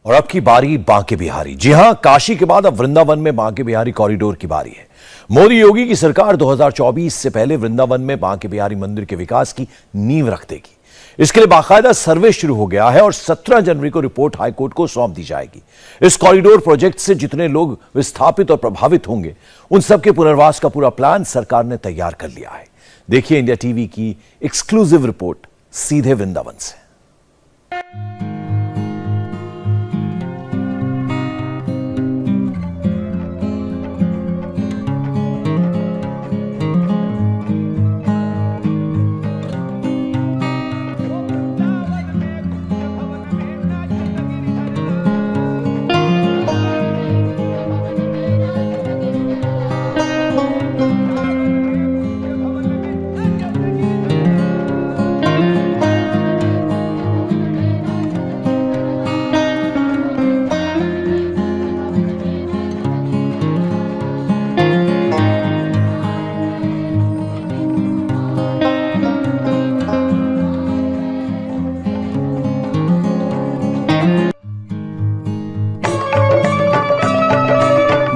और अब की बारी बांके बिहारी। जी हां, काशी के बाद अब वृंदावन में बांके बिहारी कॉरिडोर की बारी है। मोदी योगी की सरकार 2024 से पहले वृंदावन में बांके बिहारी मंदिर के विकास की नींव रख देगी। इसके लिए बाकायदा सर्वे शुरू हो गया है और 17 जनवरी को रिपोर्ट हाईकोर्ट को सौंप दी जाएगी। इस कॉरिडोर प्रोजेक्ट से जितने लोग विस्थापित और प्रभावित होंगे, उन सबके पुनर्वास का पूरा प्लान सरकार ने तैयार कर लिया है। देखिए इंडिया टीवी की एक्सक्लूसिव रिपोर्ट सीधे वृंदावन से।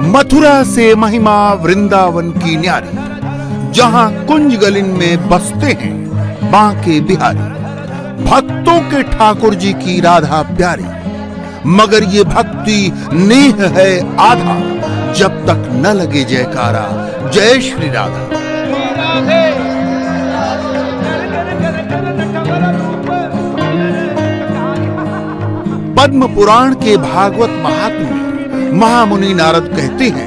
मथुरा से महिमा वृंदावन की न्यारी, जहां कुंज गलिन में बसते हैं बांके बिहारी। भक्तों के ठाकुर जी की राधा प्यारी, मगर ये भक्ति नेह है आधा, जब तक न लगे जयकारा जय श्री राधा। पद्म पुराण के भागवत महात्म्य में महामुनि नारद कहते हैं,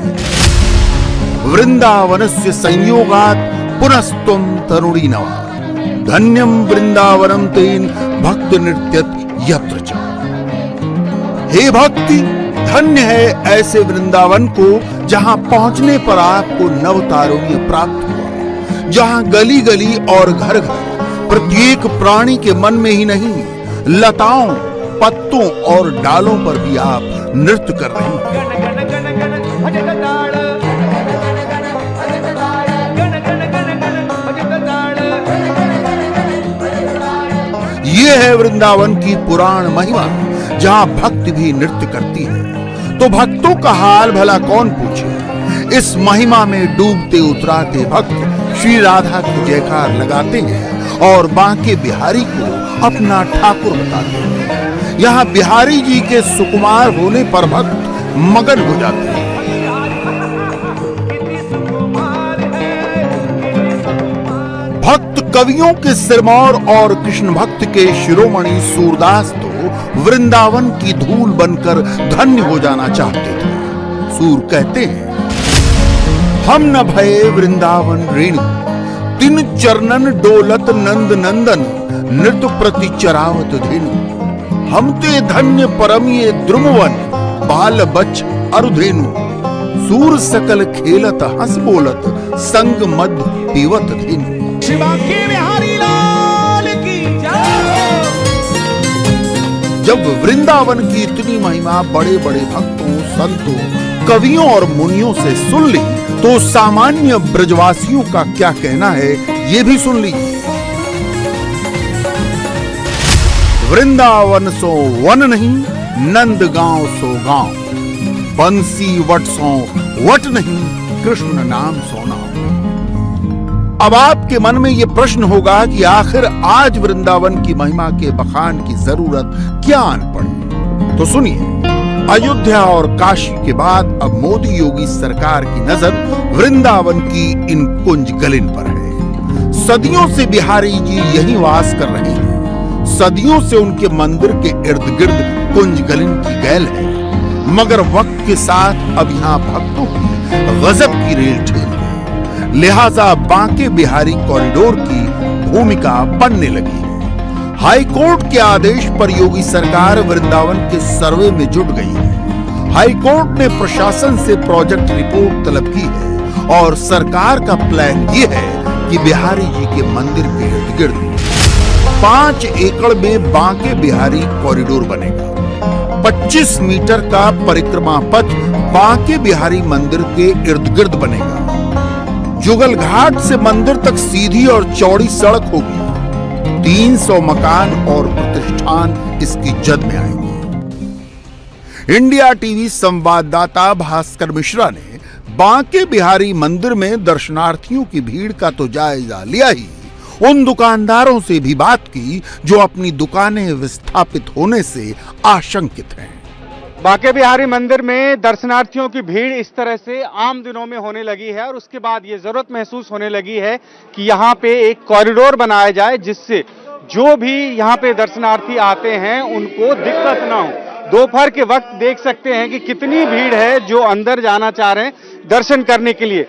वृंदावनस्य संयोगात् पुनस्तुम तरुणी नवा, धन्यम वृंदावनम तेन भक्त नृत्यत यत्र च। हे भक्ति, धन्य है ऐसे वृंदावन को जहां पहुंचने पर आपको नव तारुण्य प्राप्त हुआ, जहां गली गली और घर घर प्रत्येक प्राणी के मन में ही नहीं, लताओं, पत्तों और डालों पर भी आप नृत्य कर रहे हैं। ये है वृंदावन की पुराण महिमा, जहां भक्ति भी नृत्य करती है। तो भक्तों का हाल भला कौन पूछे। इस महिमा में डूबते उतराते भक्त श्री राधा की जयकार लगाते हैं और बांके बिहारी को अपना ठाकुर बताते हैं। यहाँ बिहारी जी के सुकुमार होने पर भक्त मगन हो जाते हैं। भक्त कवियों के सिरमौर और कृष्ण भक्त के शिरोमणि सूरदास तो वृंदावन की धूल बनकर धन्य हो जाना चाहते थे। सूर कहते हैं, हम न भये वृंदावन रेणु, तिन चरणन डोलत नंद नंदन, नृत्य प्रति चरावत धेनु। हम ते धन्य परमिये द्रुमवन, बाल बच्च अरुधेनु। सूर सकल खेलत हंस बोलत, संग मध्य पीवत धेनु। बांके बिहारी लाल की जय। जब वृंदावन की इतनी महिमा बड़े बड़े भक्तों, संतों, कवियों और मुनियों से सुन ली, तो सामान्य ब्रजवासियों का क्या कहना है, ये भी सुन लीजिए। वृंदावन सो वन नहीं, नंद गांव सो गांव, बंसी वट सो वट नहीं, कृष्ण नाम सो नाम। अब आपके मन में यह प्रश्न होगा कि आखिर आज वृंदावन की महिमा के बखान की जरूरत क्या आन पड़ी। तो सुनिए, अयोध्या और काशी के बाद अब मोदी योगी सरकार की नजर वृंदावन की इन कुंज गलिन पर है। सदियों से बिहारी जी यहीं वास कर रहे हैं। सदियों से उनके मंदिर के इर्द गिर्द कुंज गलिन की गैल है, मगर वक्त के साथ अब यहाँ भक्तों की गजब की रेल ठेल है। लिहाजा बांके बिहारी कॉरिडोर की भूमिका बनने लगी है। हाई कोर्ट के आदेश पर योगी सरकार वृंदावन के सर्वे में जुट गई है। हाई कोर्ट ने प्रशासन से प्रोजेक्ट रिपोर्ट तलब की है और सरकार का प्लान ये है कि बिहारी जी के मंदिर के इर्द गिर्द 5 एकड़ में बांके बिहारी कॉरिडोर बनेगा। 25 मीटर का परिक्रमा पथ बांके बिहारी मंदिर के इर्द गिर्द बनेगा। जुगल घाट से मंदिर तक सीधी और चौड़ी सड़क होगी। 300 मकान और प्रतिष्ठान इसकी जद में आएंगे। इंडिया टीवी संवाददाता भास्कर मिश्रा ने बांके बिहारी मंदिर में दर्शनार्थियों की भीड़ का तो जायजा लिया ही, उन दुकानदारों से भी बात की जो अपनी दुकानें विस्थापित होने से आशंकित हैं। बांके बिहारी मंदिर में दर्शनार्थियों की भीड़ इस तरह से आम दिनों में होने लगी है और उसके बाद ये जरूरत महसूस होने लगी है कि यहाँ पे एक कॉरिडोर बनाया जाए जिससे जो भी यहाँ पे दर्शनार्थी आते हैं उनको दिक्कत ना हो। दोपहर के वक्त देख सकते हैं कि कितनी भीड़ है जो अंदर जाना चाह रहे हैं दर्शन करने के लिए।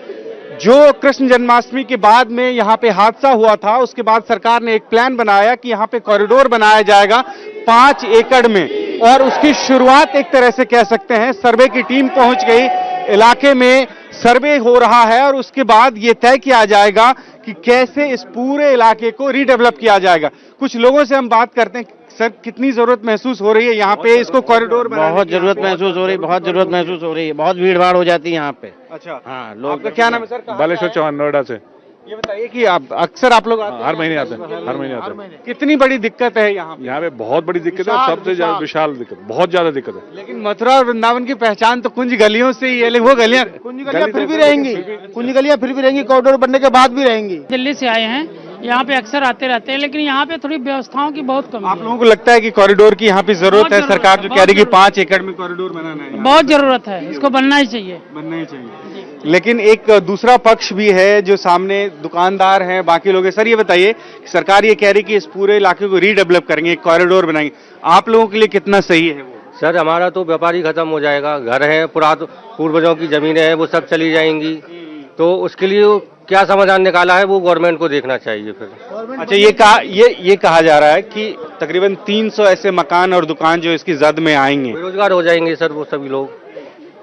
जो कृष्ण जन्माष्टमी के बाद में यहाँ पे हादसा हुआ था उसके बाद सरकार ने एक प्लान बनाया कि यहाँ पे कॉरिडोर बनाया जाएगा 5 एकड़ में, और उसकी शुरुआत एक तरह से कह सकते हैं सर्वे की टीम पहुंच गई, इलाके में सर्वे हो रहा है और उसके बाद ये तय किया जाएगा कि कैसे इस पूरे इलाके को रीडेवलप किया जाएगा। कुछ लोगों से हम बात करते हैं, सर कितनी जरूरत महसूस हो रही है यहाँ पे इसको कॉरिडोर बनाने की? बहुत जरूरत महसूस हो रही है, बहुत जरूरत महसूस हो रही है, बहुत भीड़ भाड़ हो जाती है यहाँ पे। अच्छा, हाँ, लोग। आपका क्या नाम है सर? बालेश्वर चौहान, नोएडा से। ये बताइए कि अक्सर आप लोग आते हैं? हर महीने आते हैं, हर महीने आते हैं। कितनी बड़ी दिक्कत है यहाँ पे? यहाँ पे बहुत बड़ी दिक्कत है, सबसे ज्यादा विशाल दिक्कत, बहुत ज्यादा दिक्कत है। लेकिन मथुरा और वृंदावन की पहचान तो कुंज गलियों से ही है, लेकिन वो गलियां कुंज गलियां फिर भी रहेंगी, कुंज गलियां फिर भी रहेंगी, कॉरिडोर बनने के बाद भी रहेंगी। दिल्ली से आए हैं, यहाँ पे अक्सर आते रहते हैं, लेकिन यहाँ पे थोड़ी व्यवस्थाओं की बहुत कमी आप है। लोगों को लगता है कि कॉरिडोर की यहाँ पे जरूरत है? बहुत सरकार जो जरूरत कह रही है कि है, 5 एकड़ में कॉरिडोर बनाना है, बहुत जरूरत है, इसको बनना ही चाहिए। बनना ही चाहिए। लेकिन एक दूसरा पक्ष भी है जो सामने दुकानदार हैं, बाकी लोग हैं। सर ये बताइए कि सरकार ये कह रही है कि इस पूरे इलाके को रीडेवलप करेंगे, एक कॉरिडोर बनाएंगे, आप लोगों के लिए कितना सही है वो? सर हमारा तो व्यापारी खत्म हो जाएगा, घर है, पूर्वजों की जमीनें हैं, वो सब चली जाएंगी, तो उसके लिए क्या समाधान निकाला है वो गवर्नमेंट को देखना चाहिए फिर। अच्छा, ये कहा जा रहा है कि तकरीबन 300 ऐसे मकान और दुकान जो इसकी जद में आएंगे, बेरोजगार हो जाएंगे सर वो सभी लोग,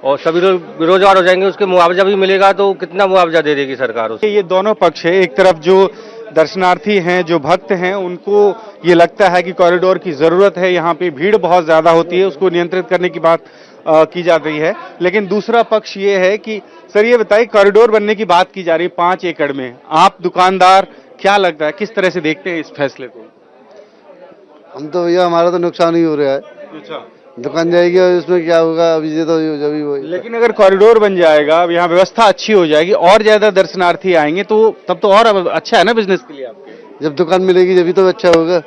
और सभी लोग बेरोजगार हो जाएंगे, उसके मुआवजा भी मिलेगा, तो कितना मुआवजा दे देगी सरकार उसको? ये दोनों पक्ष है। एक तरफ जो दर्शनार्थी हैं, जो भक्त हैं, उनको ये लगता है कि कॉरिडोर की जरूरत है, यहाँ पे भीड़ बहुत ज्यादा होती है, उसको नियंत्रित करने की बात की जा रही है। लेकिन दूसरा पक्ष ये है कि सर ये बताइए, कॉरिडोर बनने की बात की जा रही है 5 एकड़ में, आप दुकानदार क्या लगता है किस तरह से देखते हैं इस फैसले को? हम तो भैया हमारा तो नुकसान ही हो रहा है। अच्छा, दुकान जाएगी और इसमें क्या होगा, अभी ये तो जब भी वही। लेकिन अगर कॉरिडोर बन जाएगा, अब यहाँ व्यवस्था अच्छी हो जाएगी, और ज्यादा दर्शनार्थी आएंगे, तो तब तो और अच्छा है ना बिजनेस के लिए आपके? जब दुकान मिलेगी जब भी तो अच्छा होगा।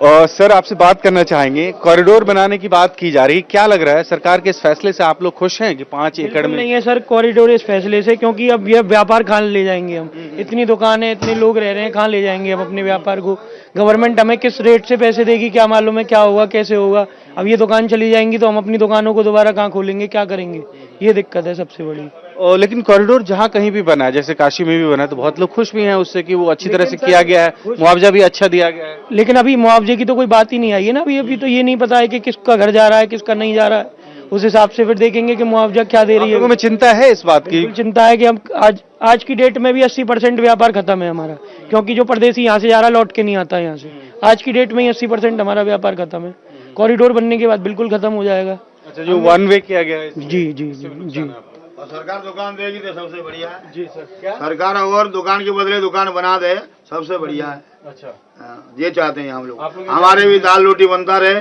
और सर आपसे बात करना चाहेंगे, कॉरिडोर बनाने की बात की जा रही है, क्या लग रहा है सरकार के इस फैसले से आप लोग खुश हैं कि 5 एकड़ में? नहीं है सर कॉरिडोर इस फैसले से, क्योंकि अब ये व्यापार कहाँ ले जाएंगे हम? इतनी दुकानें, इतने लोग रह रहे हैं, कहाँ ले जाएंगे हम अपने व्यापार को? गवर्नमेंट हमें किस रेट से पैसे देगी क्या मालूम है, क्या होगा, कैसे होगा? अब ये दुकान चली जाएंगी तो हम अपनी दुकानों को दोबारा कहाँ खोलेंगे, क्या करेंगे? ये दिक्कत है सबसे बड़ी। लेकिन कॉरिडोर जहाँ कहीं भी बना है, जैसे काशी में भी बना है, तो बहुत लोग खुश भी हैं उससे कि वो अच्छी तरह से किया गया है, मुआवजा भी अच्छा दिया गया है। लेकिन अभी मुआवजे की तो कोई बात ही नहीं आई है ना, अभी तो ये नहीं पता है कि किसका घर जा रहा है, किसका नहीं जा रहा है। उस हिसाब से फिर देखेंगे कि मुआवजा क्या दे रही है। लोगों में चिंता है इस बात की? चिंता है कि हम आज की डेट में भी 80% व्यापार खत्म है हमारा, क्योंकि जो परदेसी यहाँ से जा रहा लौट के नहीं आता यहाँ से। आज की डेट में ही 80% हमारा व्यापार खत्म है। कॉरिडोर बनने के बाद बिल्कुल खत्म हो जाएगा। अच्छा, जो 1 वे किया गया है? जी जी जी जी। और सरकार दुकान देगी तो सबसे बढ़िया है। जी सर, क्या सरकार और दुकान के बदले दुकान बना दे, सबसे बढ़िया है। अच्छा, ये चाहते हैं हम लोग, हमारे भी दाल रोटी बनता रहे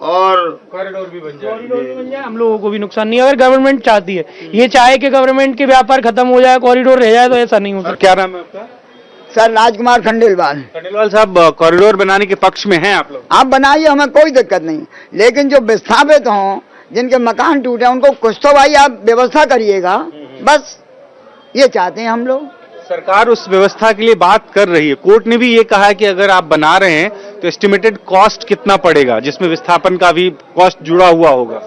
और कॉरिडोर भी बन जाए, हम लोगों को भी नुकसान नहीं है। अगर गवर्नमेंट चाहती है, ये चाहे कि गवर्नमेंट के व्यापार खत्म हो जाए, कॉरिडोर रह जाए, तो ऐसा नहीं होता। क्या नाम है आपका? सर राजकुमार खंडेलवाल। खंडेलवाल साहब, कॉरिडोर बनाने के पक्ष में हैं आप लोग? आप बनाइए, हमें कोई दिक्कत नहीं, लेकिन जो विस्थापित हों, जिनके मकान टूटे, उनको कुछ तो भाई आप व्यवस्था करिएगा, बस ये चाहते हैं हम लोग। सरकार उस व्यवस्था के लिए बात कर रही है। कोर्ट ने भी ये कहा है कि अगर आप बना रहे हैं तो एस्टिमेटेड कॉस्ट कितना पड़ेगा, जिसमें विस्थापन का भी कॉस्ट जुड़ा हुआ होगा।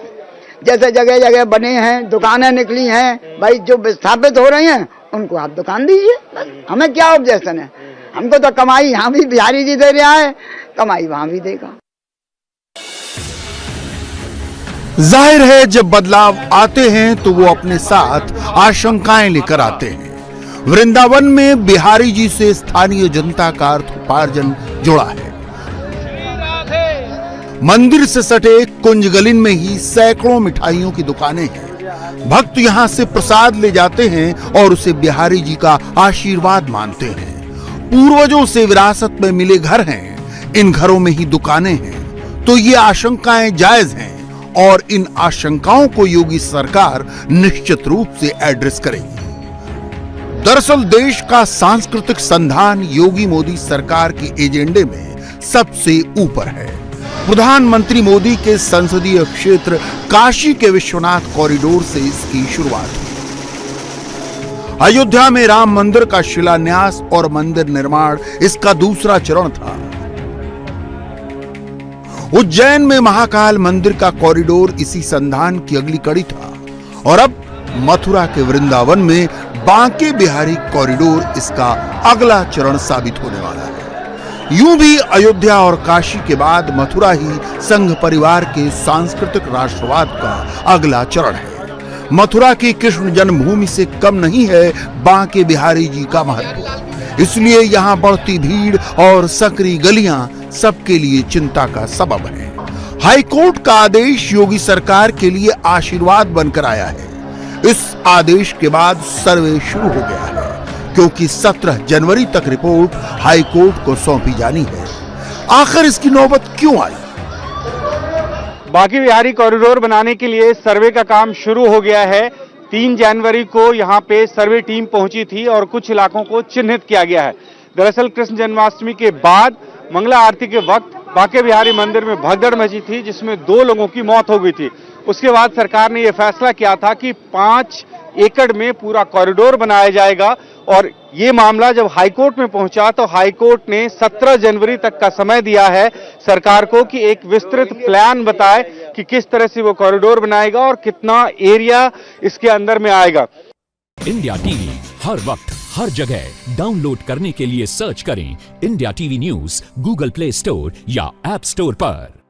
जैसे जगह जगह बने हैं, दुकानें निकली हैं, भाई जो विस्थापित हो रहे हैं उनको आप दुकान दीजिए, बस हमें क्या ऑब्जेक्शन है। हमको तो कमाई यहाँ भी बिहारी जी दे रहा है, कमाई वहां भी देगा। जाहिर है जब बदलाव आते हैं तो वो अपने साथ आशंकाएं लेकर आते हैं। वृंदावन में बिहारी जी से स्थानीय जनता का अर्थोपार्जन जुड़ा है। मंदिर से सटे कुंजगलिन में ही सैकड़ों मिठाइयों की दुकानें हैं। भक्त यहां से प्रसाद ले जाते हैं और उसे बिहारी जी का आशीर्वाद मानते हैं। पूर्वजों से विरासत में मिले घर हैं, इन घरों में ही दुकानें हैं, तो ये आशंकाएं जायज हैं और इन आशंकाओं को योगी सरकार निश्चित रूप से एड्रेस करेगी। दरअसल देश का सांस्कृतिक संधान योगी मोदी सरकार के एजेंडे में सबसे ऊपर है। प्रधानमंत्री मोदी के संसदीय क्षेत्र काशी के विश्वनाथ कॉरिडोर से इसकी शुरुआत हुई। अयोध्या में राम मंदिर का शिलान्यास और मंदिर निर्माण इसका दूसरा चरण था। उज्जैन में महाकाल मंदिर का कॉरिडोर इसी संधान की अगली कड़ी था और अब मथुरा के वृंदावन में बांके बिहारी कॉरिडोर इसका अगला चरण साबित होने वाला है। यूं भी अयोध्या और काशी के बाद मथुरा ही संघ परिवार के सांस्कृतिक राष्ट्रवाद का अगला चरण है। मथुरा की कृष्ण जन्मभूमि से कम नहीं है बांके बिहारी जी का महत्व, इसलिए यहाँ बढ़ती भीड़ और सकरी गलियां सबके लिए चिंता का सबब है। हाईकोर्ट का आदेश योगी सरकार के लिए आशीर्वाद बनकर आया है। इस आदेश के बाद सर्वे शुरू हो गया है, क्योंकि 17 जनवरी तक रिपोर्ट हाईकोर्ट को सौंपी जानी है। आखिर इसकी नौबत क्यों आई? बांके बिहारी कॉरिडोर बनाने के लिए सर्वे का काम शुरू हो गया है। 3 जनवरी को यहाँ पे सर्वे टीम पहुंची थी और कुछ इलाकों को चिन्हित किया गया है। दरअसल कृष्ण जन्माष्टमी के बाद मंगला आरती के वक्त बांके बिहारी मंदिर में भगदड़ मची थी, जिसमें 2 लोगों की मौत हो गई थी। उसके बाद सरकार ने यह फैसला किया था कि 5 एकड़ में पूरा कॉरिडोर बनाया जाएगा और ये मामला जब हाईकोर्ट में पहुंचा तो हाईकोर्ट ने 17 जनवरी तक का समय दिया है सरकार को कि एक विस्तृत प्लान बताए कि किस तरह से वो कॉरिडोर बनाएगा और कितना एरिया इसके अंदर में आएगा। इंडिया टीवी हर वक्त हर जगह डाउनलोड करने के लिए सर्च करें India TV news Google play store या ऐप स्टोर पर।